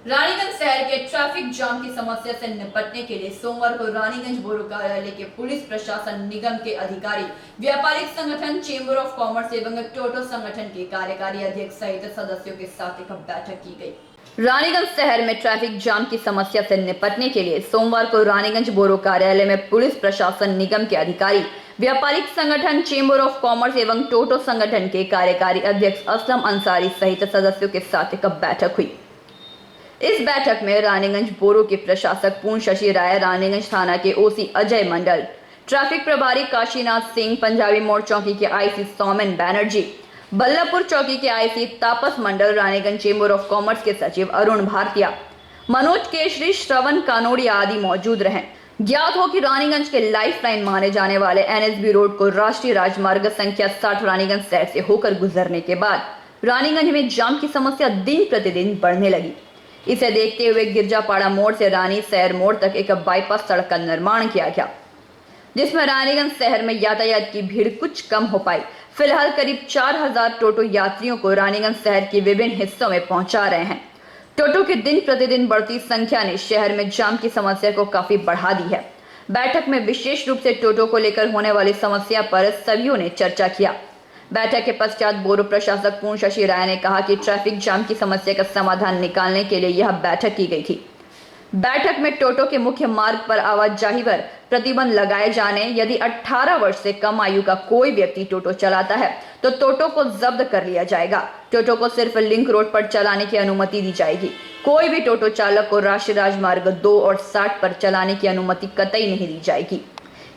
रानीगंज शहर के traffic jam की समस्या से निपटने के लिए सोमवार को रानीगंज बोरो कार्यालय के पुलिस प्रशासन निगम के अधिकारी, व्यापारिक संगठन, चेंबर ऑफ कॉमर्स एवं टोटो संगठन के कार्यकारी अध्यक्ष सहित सदस्यों के साथ एक बैठक की गई। रानीगंज शहर में ट्रैफिक जाम की समस्या से निपटने के लिए सोमवार को रानीगंज बोरो कार्यालय में पुलिस प्रशासन निगम के अधिकारी, व्यापारिक संगठन, चेंबर ऑफ कॉमर्स एवं टोटो संगठन के कार्यकारी अध्यक्ष असलम अंसारी सहित सदस्यों के साथ एक बैठक हुई। इस बैठक में रानीगंज बोरो के प्रशासक पूर्ण शशि राय, रानीगंज थाना के ओसी अजय मंडल, ट्रैफिक प्रभारी काशीनाथ सिंह, पंजाबी मोड़ चौकी के आईसी सौमेन बैनर्जी, बल्लभपुर चौकी के IC Tapas Mandal, Raniganj chamber of commerce के सचिव अरुण भारतीय, मनोज केशरी, श्रवण कानोड़िया आदि मौजूद रहे। ज्ञात हो कि रानीगंज के लाइफलाइन माने जाने वाले एनएसबी रोड को राष्ट्रीय राजमार्ग संख्या 60 रानीगंज शहर से होकर गुजरने के बाद रानीगंज में जाम की समस्या दिन प्रतिदिन बढ़ने लगी। इसे देखते हुए गिरजापाड़ा मोड़ से रानी शहर मोड़ तक एक बाईपास सड़क का निर्माण किया गया, जिसमें रानीगंज शहर में यातायात की भीड़ कुछ कम हो पाई। फिलहाल करीब 4000 टोटो यात्रियों को रानीगंज शहर के विभिन्न हिस्सों में पहुंचा रहे हैं। टोटो की दिन प्रतिदिन बढ़ती संख्या ने शहर में जाम की समस्या को काफी बढ़ा दी है। बैठक में विशेष रूप से टोटो को लेकर होने वाली समस्या पर सभी ने चर्चा किया। बैठक के पश्चात बोरो प्रशासक पूर्ण शशि राय ने कहा कि ट्रैफिक जाम की समस्या का समाधान निकालने के लिए यह बैठक की गई थी। बैठक में टोटो के मुख्य मार्ग पर आवाजाही पर प्रतिबंध लगाए जाने, यदि 18 वर्ष से कम आयु का कोई व्यक्ति टोटो चलाता है तो टोटो को जब्त कर लिया जाएगा। टोटो को सिर्फ लिंक रोड पर चलाने की अनुमति दी जाएगी। कोई भी टोटो चालक को राष्ट्रीय राजमार्ग 2 और 60 पर चलाने की अनुमति कतई नहीं दी जाएगी।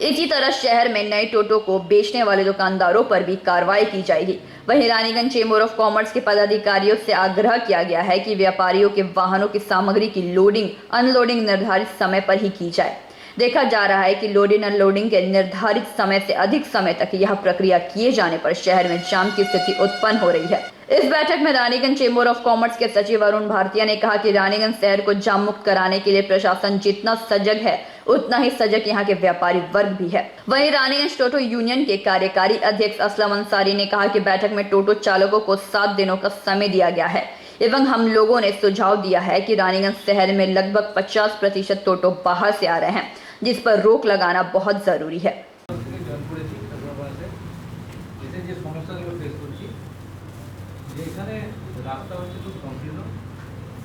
इसी तरह शहर में नए टोटो को बेचने वाले दुकानदारों पर भी कार्रवाई की जाएगी। वहीं रानीगंज चेंबर ऑफ कॉमर्स के पदाधिकारियों से आग्रह किया गया है कि व्यापारियों के वाहनों की सामग्री की लोडिंग अनलोडिंग निर्धारित समय पर ही की जाए। देखा जा रहा है कि लोडिंग अनलोडिंग के निर्धारित समय से अधिक समय तक यह प्रक्रिया किए जाने पर शहर में जाम की स्थिति उत्पन्न हो रही है। इस बैठक में रानीगंज चेंबर ऑफ कॉमर्स के सचिव अरुण भारतीय ने कहा कि रानीगंज शहर को जाम मुक्त कराने के लिए प्रशासन जितना सजग है उतना ही सजग यहाँ के व्यापारी वर्ग भी है। वहीं रानीगंज टोटो यूनियन के कार्यकारी अध्यक्ष असलम अंसारी ने कहा कि बैठक में टोटो चालकों को 7 दिनों का समय दिया गया है एवं हम लोगों ने सुझाव दिया है कि रानीगंज शहर में लगभग 50% टोटो बाहर से आ रहे हैं, जिस पर रोक लगाना बहुत जरूरी है।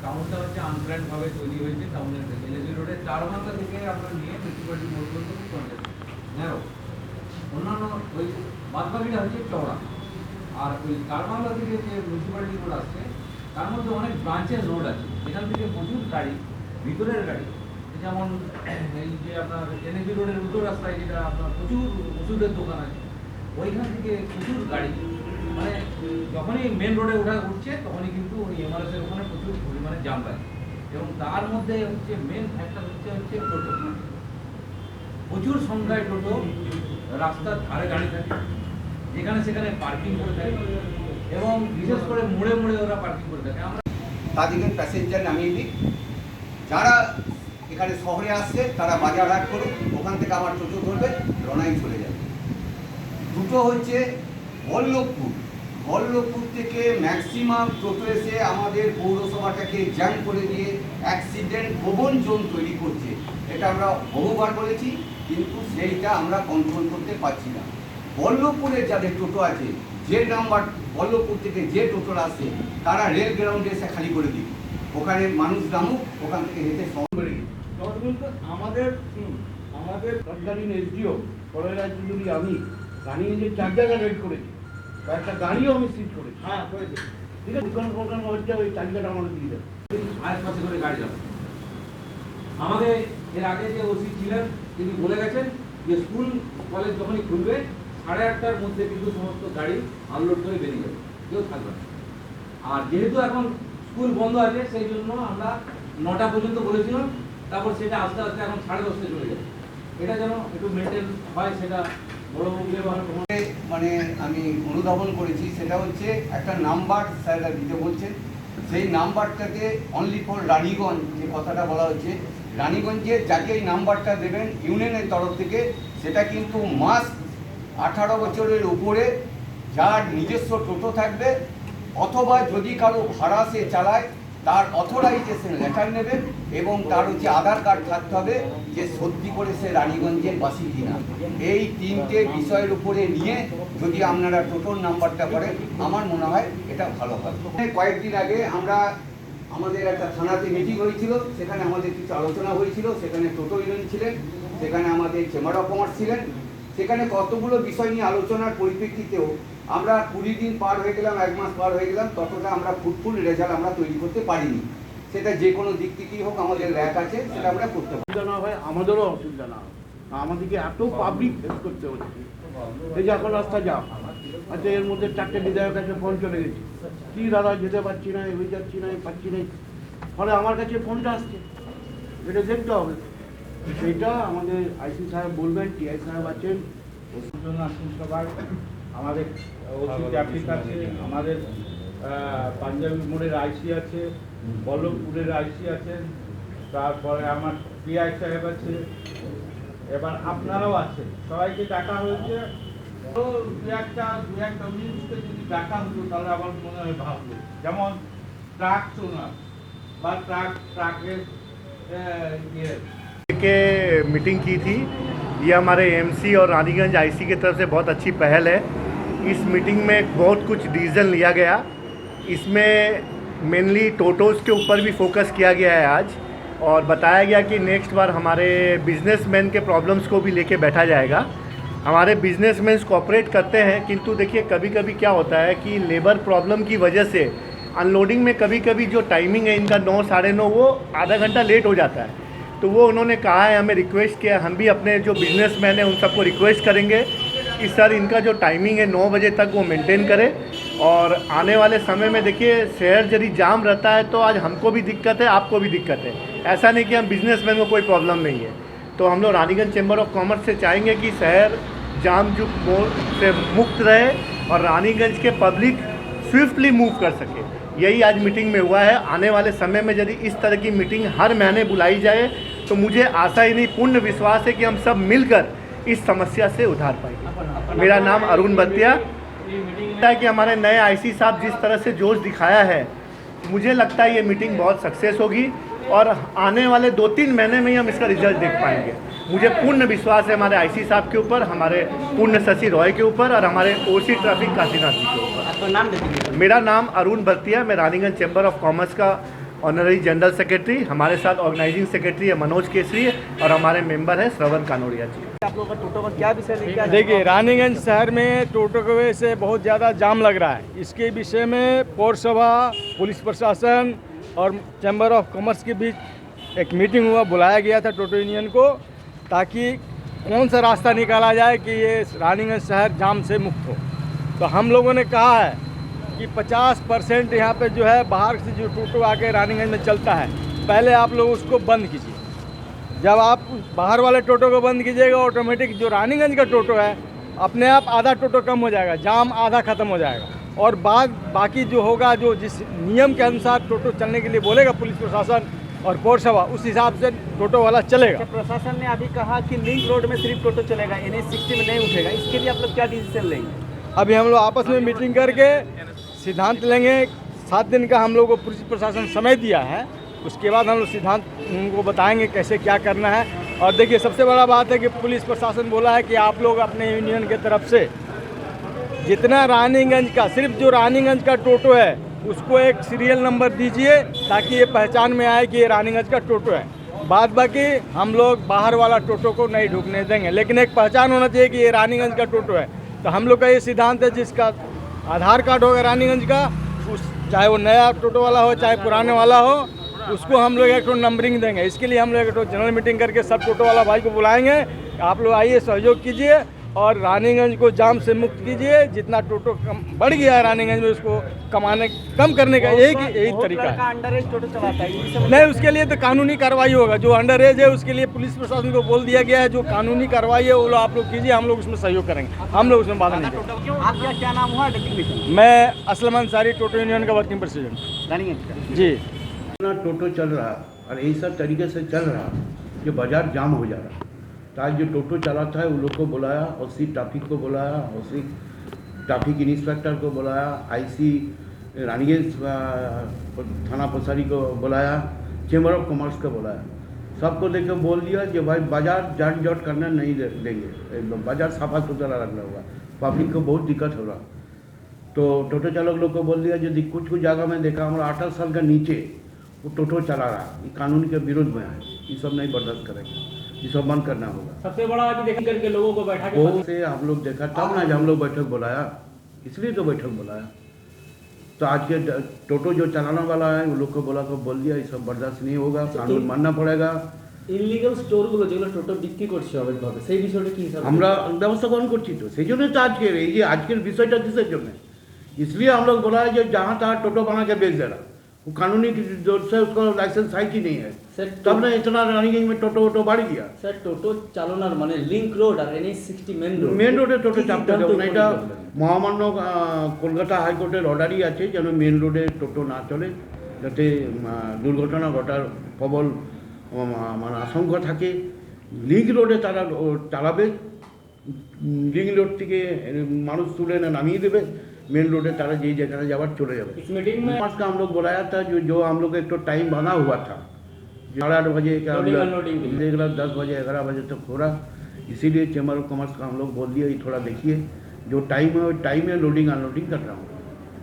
টাউনটা হচ্ছে আনপ্ল্যান্ড ভাবে তৈরি হয়েছে। টাউনের এলএসি রোডে 4 মাথা থেকে আপনার নিয়ে মিউনিসিপ্যালিটি মোড় পর্যন্ত পৌঁছে ন্যারো, অন্যান্য ওই বাদবাকিটা হচ্ছে চওড়া। আর ওই 4 মাথা থেকে যে মিউনিসিপ্যালিটি রোড আসছে তার মধ্যে অনেক ব্রাঞ্চেস রোড আছে, এখান থেকে প্রচুর গাড়ি, ভিতরের গাড়ি, যেমন এই যে আপনার এনএসি রোডের উত্তর রাস্তায় যেটা আপনার প্রচুর ওষুধের দোকান আছে, ওইখান থেকে প্রচুর গাড়ি, মানে যখনই মেন রোডে উঠছে তখনই কিন্তু ওই এমআরএস এর ওখানে প্রচুর পরিমাণে জাম লাগে। এবং তার মধ্যে হচ্ছে মেন ফ্যাক্টর হচ্ছে টোটো। প্রচুর সংখ্যায় টোটো রাস্তার ধারে গাড়ি থাকে, যেখানে সেখানে পার্কিং করে থাকে এবং বিশেষ করে মোড়ে মোড়ে ওরা পার্কিং করে থাকে। আমরা তাদেরকে প্যাসেঞ্জার নামিয়ে দিই, যারা এখানে শহরে আসছে তারা বাজার হাট করুক, ওখান থেকে আবার টোটো ধরবে, রনাই চলে যাবে। দুটো হচ্ছে বল্লভপুর থেকে ম্যাক্সিমাম টোটো এসে আমাদের পৌরসভাটাকে জ্যাম করে দিয়ে অ্যাক্সিডেন্ট প্রবণ জোন তৈরি করছে। এটা আমরা বহুবার বলেছি, কিন্তু সেইটা আমরা কন্ট্রোল করতে পারছি না। বল্লভপুরের যাদের টোটো আছে, যে নাম্বার বল্লভপুর থেকে যে টোটোরা আসছে তারা রেল গ্রাউন্ডে এসে খালি করে দিই, ওখানে মানুষ নামুক, ওখান থেকে হেঁটে শহর করে দিই। আমাদের তৎকালীন এসডিও পররাজ্যজুড়ি আমি রানীগঞ্জের 4 জায়গায় রেড করেছি, কয়েকটা গাড়িও আমি সিজ করেছি। হ্যাঁ করেছি, ঠিক আছে। দোকান হচ্ছে ওই তালিকাটা আমাদের দিয়ে দেবে, আশেপাশে করে গাড়ি যাবে। আমাদের এর আগে যে ওসি ছিলেন তিনি বলে গেছেন যে স্কুল কলেজ যখনই খুলবে 8:30টার মধ্যে কিন্তু সমস্ত গাড়ি আনলোড করে বেরিয়ে যাবে, কেউ থাকবে না। আর যেহেতু এখন স্কুল বন্ধ আছে সেই জন্য আমরা 9টা পর্যন্ত বলেছিলাম, তারপর সেটা আস্তে আস্তে এখন 10:30টায় চলে যাবে। এটা যেন একটু মেনটেন হয়, সেটা বড় মানে আমি অনুধাবন করেছি। সেটা হচ্ছে একটা নাম্বার স্যাররা দিতে বলছেন, সেই নাম্বারটাকে অনলি ফর রানীগঞ্জ, যে কথাটা বলা হচ্ছে রানীগঞ্জে যাকে এই নাম্বারটা দেবেন ইউনিয়নের তরফ থেকে, সেটা কিন্তু মাস্ট 18 বছরের উপরে যার নিজস্ব টোটো থাকবে, অথবা যদি কারো ভাড়া সে চালায় তার অথরাইজেশন লেটার নেবেন এবং তার হচ্ছে আধার কার্ড থাকতে হবে যে সত্যি করে সে রানীগঞ্জের বাসী কিনা। এই তিনটে বিষয়ের উপরে নিয়ে যদি আপনারা টোটোর নাম্বারটা করেন আমার মনে হয় এটা ভালো হয়। কয়েকদিন আগে আমাদের একটা থানাতে মিটিং হয়েছিল, সেখানে আমাদের কিছু আলোচনা হয়েছিল, সেখানে টোটো ইউনিয়ন ছিলেন, সেখানে আমাদের চেম্বার অফ কমার্স ছিলেন, সেখানে কতগুলো বিষয় নিয়ে আলোচনার পরিপ্রেক্ষিতেও আমরা 20 দিন পার হয়ে গেলাম, 1 মাস পার হয়ে গেলাম, ততটা আমরা ফুটফুল রেজাল্ট আমরা তৈরি করতে পারিনি। সেটা যে কোনো দিক থেকেই হোক আমাদের র্যাক আছে, সেটা আমরা করতে পারি। অসুবিধা না হয় আমাদেরও অসুবিধা না হয়, আমাদেরকে এত পাবলিক ফেস করতে হচ্ছে। এই যে এখন রাস্তা যাম, আচ্ছা এর মধ্যে 4টে বিধায়ক কাছে ফোন চলে গেছে, কি দাদা যেতে পারছি না, এগিয়ে যাচ্ছি না, পাচ্ছি না, ফলে আমার কাছে ফোনটা আসছে, এটা দেখতে হবে। সেইটা আমাদের আইসি সাহেব বলবেন, টিআই সাহেব আছেন, জন্য আসুন সবাই। আমাদের ওসি ট্রাফিক আছে, আমাদের পাঞ্জাবি মোড়ের আইসি আছে, বল্লভপুরের আইসি আছেন, তারপরে আমার পিআই সাহেব আছে, এবার আপনারাও আছেন, সবাইকে ডাকা হয়েছে। তো দু একটা জিনিসকে যদি ডাকা হতো তাহলে আমার মনে হয় ভাবলো, যেমন ট্রাক সোনার বা ট্রাকের के मीटिंग की थी। ये हमारे एमसी और रानीगंज आईसी की तरफ से बहुत अच्छी पहल है। इस मीटिंग में बहुत कुछ डिसीजन लिया गया। इसमें मेनली टोटोज़ के ऊपर भी फोकस किया गया है आज, और बताया गया कि नेक्स्ट बार हमारे बिजनेसमैन के प्रॉब्लम्स को भी लेके बैठा जाएगा। हमारे बिजनेसमैन कोऑपरेट करते हैं, किंतु देखिए कभी कभी क्या होता है कि लेबर प्रॉब्लम की वजह से अनलोडिंग में कभी कभी जो टाइमिंग है इनका 9 साढ़े 9 वो आधा घंटा लेट हो जाता है। तो वो उन्होंने कहा है, हमें रिक्वेस्ट किया, हम भी अपने जो बिजनेसमैन हैं उन सबको रिक्वेस्ट करेंगे कि सर इनका जो टाइमिंग है 9 बजे तक वो मेंटेन करें। और आने वाले समय में देखिए शहर यदि जाम रहता है तो आज हमको भी दिक्कत है, आपको भी दिक्कत है। ऐसा नहीं कि हम बिजनेसमैन को कोई प्रॉब्लम नहीं है। तो हम लोग रानीगंज चैम्बर ऑफ कॉमर्स से चाहेंगे कि शहर जाम जुट से मुक्त रहे और रानीगंज के पब्लिक स्विफ्टली मूव कर सके। यही आज मीटिंग में हुआ है। आने वाले समय में यदि इस तरह की मीटिंग हर महीने बुलाई जाए तो मुझे आशा ही नहीं, पूर्ण विश्वास है कि हम सब मिलकर इस समस्या से उधार पाएंगे। मेरा नाम अरुण बत्तिया है कि हमारे नए आईसी साहब जिस तरह से जोश दिखाया है, मुझे लगता है ये मीटिंग बहुत सक्सेस होगी और आने वाले 2-3 महीने में ही हम इसका रिजल्ट देख पाएंगे। मुझे पूर्ण विश्वास है हमारे आईसी साहब के ऊपर, हमारे पूर्ण शशि रॉय के ऊपर और हमारे ओसी ट्रैफिक काशीनाथ जी के ऊपर। मेरा नाम अरुण बत्तिया, मैं रानीगंज चैम्बर ऑफ कॉमर्स का ऑनररी जनरल सेक्रेटरी। हमारे साथ ऑर्गेनाइजिंग सेक्रेटरी है मनोज केसरी और हमारे मेंबर है श्रवण कानोरिया जी। आप लोगों का टोटो का क्या विषय लेके आए? देखिए, रानीगंज शहर में टोटो की वजह से बहुत ज़्यादा जाम लग रहा है। इसके विषय में पौरसभा, पुलिस प्रशासन और चैम्बर ऑफ कॉमर्स के बीच एक मीटिंग हुआ, बुलाया गया था टोटो यूनियन को, ताकि कौन सा रास्ता निकाला जाए कि ये रानीगंज शहर जाम से मुक्त हो। तो हम लोगों ने कहा है कि 50% यहाँ पे जो है बाहर से जो टोटो आके रानीगंज में चलता है, पहले आप लोग उसको बंद कीजिए। जब आप बाहर वाले टोटो को बंद कीजिएगा, ऑटोमेटिक जो रानीगंज का टोटो है अपने आप आधा टोटो कम हो जाएगा, जाम आधा ख़त्म हो जाएगा। और बाकी जो होगा, जो जिस नियम के अनुसार टोटो चलने के लिए बोलेगा पुलिस प्रशासन और पौरसभा, उस हिसाब से टोटो वाला चलेगा। प्रशासन ने अभी कहा कि लिंक रोड में सिर्फ टोटो चलेगा, NH 60 में नहीं उठेगा। इसके लिए आप लोग क्या डिसीजन लेंगे? अभी हम लोग आपस में मीटिंग करके सिद्धांत लेंगे। 7 दिन का हम लोग को पुलिस प्रशासन समय दिया है, उसके बाद हम लोग सिद्धांत उनको बताएंगे कैसे क्या करना है। और देखिए, सबसे बड़ा बात है कि पुलिस प्रशासन बोला है कि आप लोग अपने यूनियन के तरफ से जितना रानीगंज का, सिर्फ जो रानीगंज का टोटो है उसको एक सीरियल नंबर दीजिए, ताकि ये पहचान में आए कि ये रानीगंज का टोटो है। बाद बाकी हम लोग बाहर वाला टोटो को नहीं ढूकने देंगे, लेकिन एक पहचान होना चाहिए कि ये रानीगंज का टोटो है। तो हम लोग का ये सिद्धांत है, जिसका आधार कार्ड होगा रानीगंज का, चाहे वो नया टोटो वाला हो चाहे पुराने वाला हो, उसको हम लोग एक नंबरिंग देंगे। इसके लिए हम लोग एक जनरल मीटिंग करके सब टोटो वाला भाई को बुलाएंगे। आप लोग आइए, सहयोग कीजिए और रानीगंज को जाम से मुक्त कीजिए। जितना टोटो बढ़ गया है रानीगंज में, उसको कम करने का यही तरीका है। अंडर एज टोटो चलाता है, नहीं, उसके लिए तो कानूनी कार्रवाई होगा। जो अंडर एज है उसके लिए पुलिस प्रशासन को बोल दिया गया है, जो कानूनी कार्रवाई है वो आप लोग कीजिए, हम लोग उसमें सहयोग करेंगे, हम लोग उसमें बाधा नहीं करेंगे। आपका क्या नाम हुआ? मैं असलम अंसारी, टोटो यूनियन का वर्किंग प्रेसिडेंट रानीगंज का। जी। इतना टोटो चल रहा और यही सब तरीके से चल रहा कि बाजार जाम हो जा रहा। तो आज जो टोटो चलाता है वो लोग को बुलाया, ओसी ट्रैफिक को बुलाया, ओसी ट्रैफिक इंस्पेक्टर को बुलाया, आईसी रानीगंज थाना प्रसारी को बुलाया, चेंबर ऑफ कॉमर्स को बुलाया, सबको देख बोल दिया कि भाई बाजार जाट जट करना नहीं देंगे, एकदम बाजार साफा सुथरा रखना होगा, पब्लिक को बहुत दिक्कत हो रहा। तो टोटो चालक लोग को बोल दिया यदि कुछ कुछ जगह में देखा हमारा 18 साल का नीचे वो टोटो चला रहा, ये कानून के विरोध में है, ये सब नहीं बर्दाश्त करेंगे, ये सब बंद करना होगा। सबसे बड़ा अभी देख करके लोगों को बैठा के वो से हम लोग देखा तब ना हम लोग बैठक बुलाया, इसलिए तो बैठक बुलाया। तो आज के टोटो जो चलाने वाला है वो लोग को बोल दिया ये सब बर्दाश्त नहीं होगा, कानून मानना पड़ेगा। ইলিগাল স্টোরগুলো যেগুলো টোটো বিক্রি করছে অবৈধভাবে সেই বিষয়টা কি হিসাবে আমরা ব্যবস্থা গ্রহণ করছি, তো সেই জন্যই তো আজকের এই যে আজকের বিষয়টা কিসের জন্য, इसलिए हम लोग बोला है जो जहाँ तहाँ टोटो बना के बेच दे रहा, वो कानूनी दौर से उसका लाइसेंस है कि नहीं है, सर तब ने इतना रानीगंज में टोटो वोटो बढ़ गया। স্যার টোটো চালানোর মানে লিংক রোড আর NH 60 মেন রোডে টোটো কি চাপতে সিদ্ধান্ত দেবো না, এটা গ্রহণ করলেন? মহামান্য কলকাতা হাইকোর্টের অর্ডারই আছে যেন মেন রোডে টোটো না চলে, যাতে দুর্ঘটনা ঘটার প্রবল মানে আশঙ্কা থাকে। লিঙ্ক রোডে তারা চালাবে, লিঙ্ক রোড থেকে মানুষ তুলে নামিয়ে देवे, मेन रोडे तारा जी जगह जावर चले जाए। इस मीटिंग में का हम लोग बुलाया था, जो हम लोग एक तो टाइम बना हुआ था 8:30 बजे का, Loading unloading के लिए। देख रहा 10 बजे 11 बजे तक हो रहा, इसीलिए चैम्बर ऑफ कॉमर्स का हम लोग बोल दिया ये थोड़ा देखिए जो टाइम है टाइम में लोडिंग अनलोडिंग कर रहा हूँ।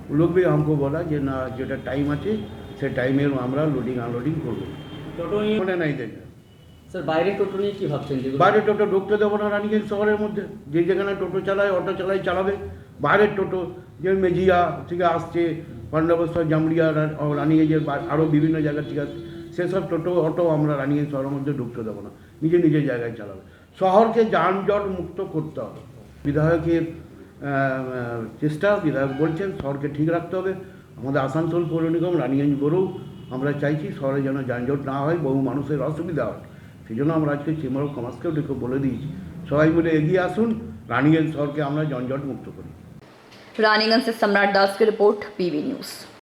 वो लोग भी हमको बोला जो ना जो टाइम আছে সে টাইমের আমরা লোডিং আনলোডিং করবো, টোটো মনে নাই দেখে স্যার বাইরে টোটো নিয়ে কি ভাবছেন যেগুলো বাইরে টোটো ঢুকতে দেবো না রানীগঞ্জ শহরের মধ্যে, যে যেখানে টোটো চালায় অটো চালায় চালাবে, বাইরের টোটো যে মেজিয়া থেকে আসছে পান্ডবস্থল জামড়িয়া রানীগঞ্জের আরও বিভিন্ন জায়গা থেকে আসছে সেসব টোটো অটো আমরা রানীগঞ্জ শহরের মধ্যে ঢুকতে দেবো না, নিজের নিজের জায়গায় চালাবে। শহরকে যানজট মুক্ত করতে হবে, বিধায়কের চেষ্টা, বিধায়ক বলছেন শহরকে ঠিক রাখতে হবে। আমাদের আসানসোল পৌর নিগম রানীগঞ্জ বড়ও আমরা চাইছি শহরে যেন যানজট না হয়, বহু মানুষের অসুবিধা হয়, সেই জন্য আমরা আজকে চেম্বার অফ কমার্সকেও ডেকে বলে দিয়েছি সবাই মিলে এগিয়ে আসুন, রানীগঞ্জ শহরকে আমরা যানজট মুক্ত করি। रानीगंज से सम्राट दास की रिपोर्ट, PV न्यूज़।